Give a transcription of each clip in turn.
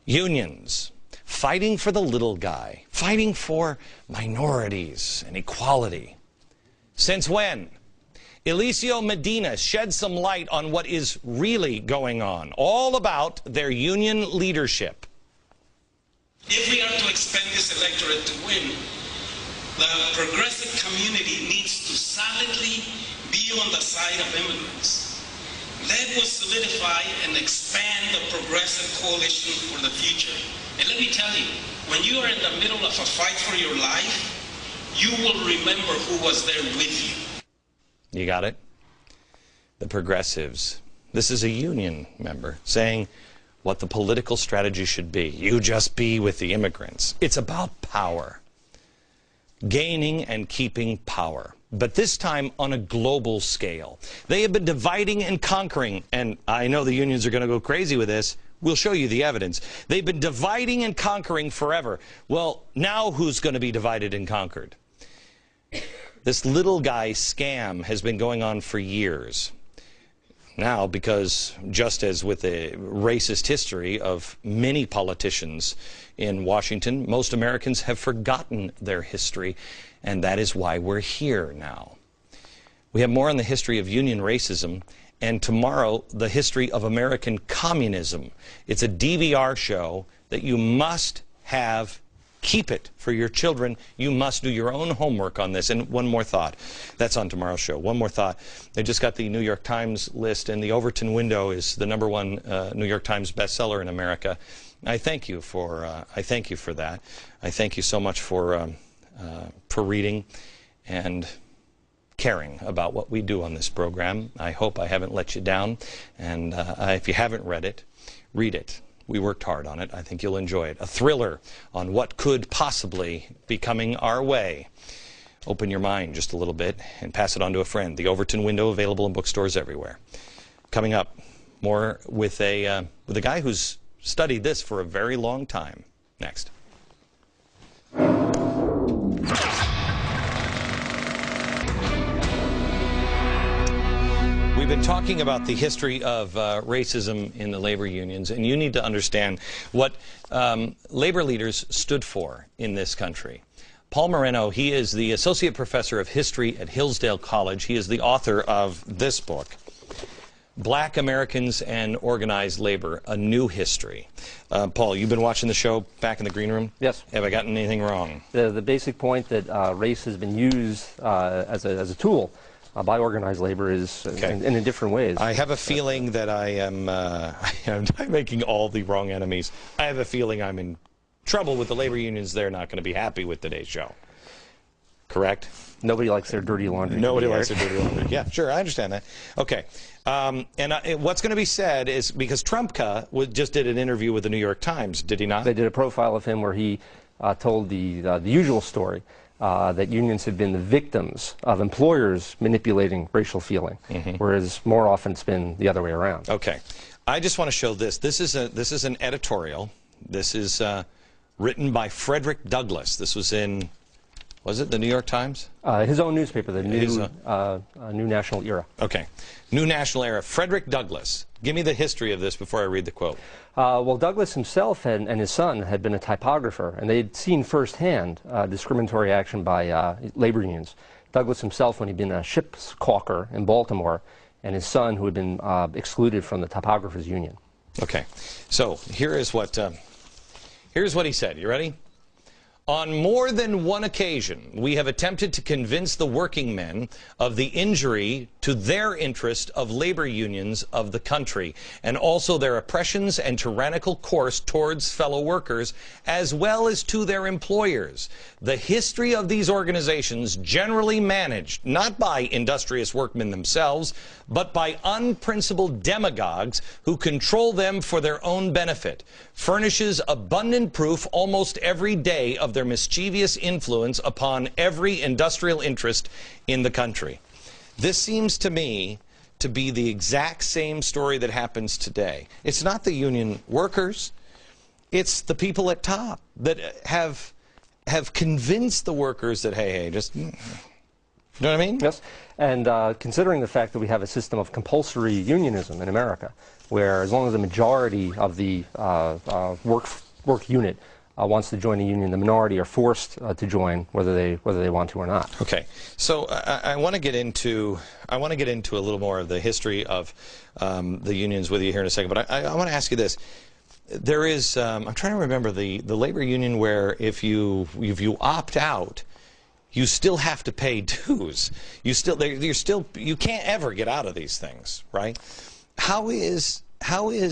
Unions, fighting for the little guy, fighting for minorities and equality. Since when? Eliseo Medina shed some light on what is really going on, all about their union leadership. If we are to expand this electorate to win, the progressive community needs to solidly be on the side of immigrants. That will solidify and expand the progressive coalition for the future. And let me tell you, when you are in the middle of a fight for your life, you will remember who was there with you. You got it? The progressives. This is a union member saying what the political strategy should be. You just be with the immigrants. It's about power. Gaining and keeping power. But this time on a global scale. They have been dividing and conquering, and I know the unions are going to go crazy with this. We'll show you the evidence. They've been dividing and conquering forever. Well, now who's going to be divided and conquered? This little guy scam has been going on for years. Now, because just as with a racist history of many politicians in Washington, most Americans have forgotten their history, and that is why we're here now. We have more on the history of union racism, and tomorrow, the history of American communism. It's a DVR show that you must have. Keep it for your children. You must do your own homework on this. And one more thought. That's on tomorrow's show. One more thought. I just got the New York Times list, and the Overton window is the #1 New York Times bestseller in America. I thank you for that. I thank you so much for reading and caring about what we do on this program. I hope I haven't let you down. And if you haven't read it, read it. We worked hard on it. I think you'll enjoy it. A thriller on what could possibly be coming our way. Open your mind just a little bit and pass it on to a friend. The Overton window, available in bookstores everywhere. Coming up, more with a guy who's studied this for a very long time. Next. We've been talking about the history of racism in the labor unions, and you need to understand what labor leaders stood for in this country. Paul Moreno, he is the Associate Professor of History at Hillsdale College. He is the author of this book, Black Americans and Organized Labor, A New History. Paul, you've been watching the show back in the green room? Yes. Have I gotten anything wrong? The basic point that race has been used as a tool by organized labor is in different ways. I have a feeling that I'm making all the wrong enemies. I have a feeling I'm in trouble with the labor unions. They're not going to be happy with today's show. Correct? Nobody likes their dirty laundry. Nobody likes their dirty laundry. Yeah, sure, I understand that. Okay. What's going to be said is, because Trumpka just did an interview with the New York Times, did he not? They did a profile of him where he told the usual story. That unions have been the victims of employers manipulating racial feeling, whereas more often it's been the other way around. Okay, I just want to show this. This is an editorial. This is written by Frederick Douglass. This was in, was it the New York Times? His own newspaper, the New National Era. Okay, New National Era. Frederick Douglass. Give me the history of this before I read the quote. Well, Douglass himself and his son had been a typographer, and they'd seen firsthand discriminatory action by labor unions. Douglass himself, when he'd been a ship's caulker in Baltimore, and his son, who had been excluded from the typographers union. Okay, so here's what he said. You ready? On more than one occasion, we have attempted to convince the working men of the injury to their interest of labor unions of the country, and also their oppressions and tyrannical course towards fellow workers, as well as to their employers. The history of these organizations, generally managed not by industrious workmen themselves, but by unprincipled demagogues who control them for their own benefit, furnishes abundant proof almost every day of their mischievous influence upon every industrial interest in the country. This seems to me to be the exact same story that happens today. It's not the union workers, it's the people at top that have convinced the workers that, hey, just You know what I mean? Yes. And considering the fact that we have a system of compulsory unionism in America, where as long as the majority of the work unit wants to join a union, the minority are forced to join, whether they want to or not. Okay, so I want to get into a little more of the history of the unions with you here in a second. But I want to ask you this: there is I'm trying to remember the labor union where if you opt out, you still have to pay dues. You can't ever get out of these things, right? How is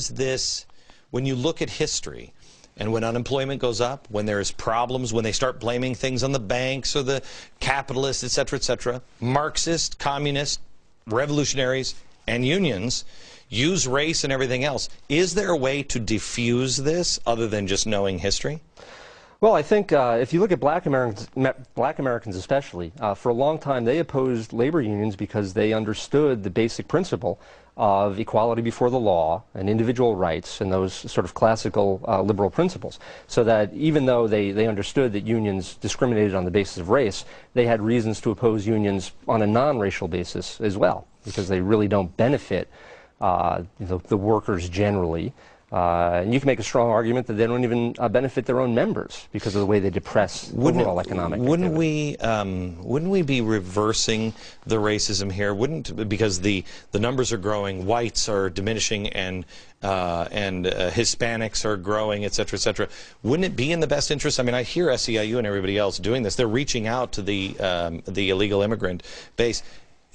this when you look at history? And when unemployment goes up, when there's problems, when they start blaming things on the banks or the capitalists, et cetera, Marxist, communist, revolutionaries, and unions use race and everything else. Is there a way to diffuse this other than just knowing history? Well, I think if you look at black Americans especially, for a long time they opposed labor unions because they understood the basic principle of equality before the law and individual rights and those sort of classical liberal principles. So that even though they understood that unions discriminated on the basis of race, they had reasons to oppose unions on a non-racial basis as well, because they really don't benefit the workers generally. And you can make a strong argument that they don't even benefit their own members because of the way they depress overall economic activity. Wouldn't we be reversing the racism here? Because the numbers are growing, whites are diminishing, and Hispanics are growing, et cetera, wouldn't it be in the best interest? I mean, I hear SEIU and everybody else doing this. They're reaching out to the illegal immigrant base.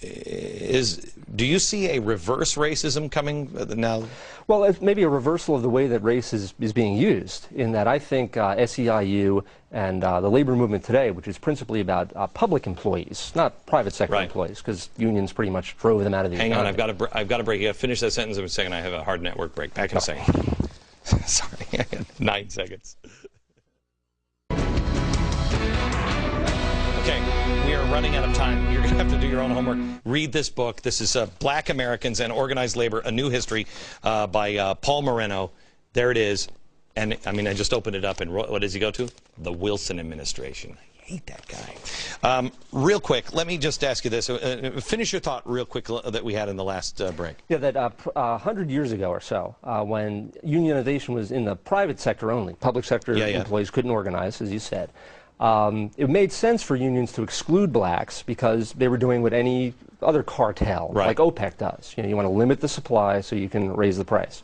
Do you see a reverse racism coming now? Well, it's maybe a reversal of the way that race is being used, in that I think SEIU and the labor movement today, which is principally about public employees, not private sector employees, because unions pretty much drove them out of the economy. Hang on, I've got to break. You got to finish that sentence in a second. I have a hard network break. Back in a second. Sorry, I got 9 seconds. Okay, we are running out of time. You're going to have to do your own homework. Read this book. This is Black Americans and Organized Labor, A New History by Paul Moreno. There it is. And, I mean, I just opened it up, and what does he go to? The Wilson administration. I hate that guy. Real quick, let me just ask you this. Finish your thought real quick that we had in the last break. Yeah, that 100 years ago or so, when unionization was in the private sector only, public sector employees couldn't organize, as you said. It made sense for unions to exclude blacks because they were doing what any other cartel, like OPEC, does. You want to limit the supply so you can raise the price.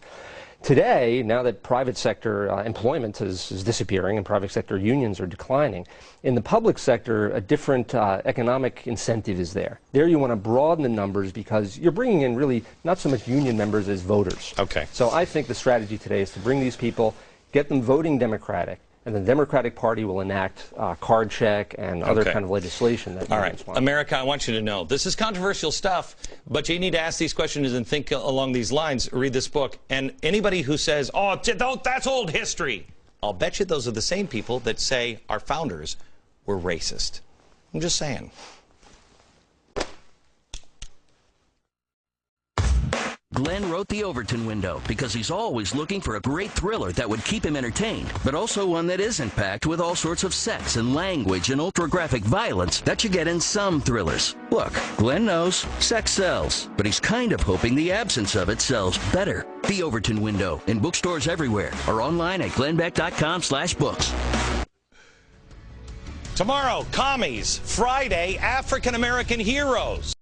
Today, now that private sector employment is disappearing and private sector unions are declining, in the public sector, a different economic incentive is there. There you want to broaden the numbers because you're bringing in really not so much union members as voters. Okay. So I think the strategy today is to bring these people, get them voting Democratic, and the Democratic Party will enact card check and other kind of legislation that unions want. America, I want you to know, this is controversial stuff, but you need to ask these questions and think along these lines. Read this book. And anybody who says, oh, that's old history, I'll bet you those are the same people that say our founders were racist. I'm just saying. Glenn wrote The Overton Window because he's always looking for a great thriller that would keep him entertained, but also one that isn't packed with all sorts of sex and language and ultra-graphic violence that you get in some thrillers. Look, Glenn knows sex sells, but he's kind of hoping the absence of it sells better. The Overton Window, in bookstores everywhere, or online at glennbeck.com/books. Tomorrow, commies. Friday, African-American heroes.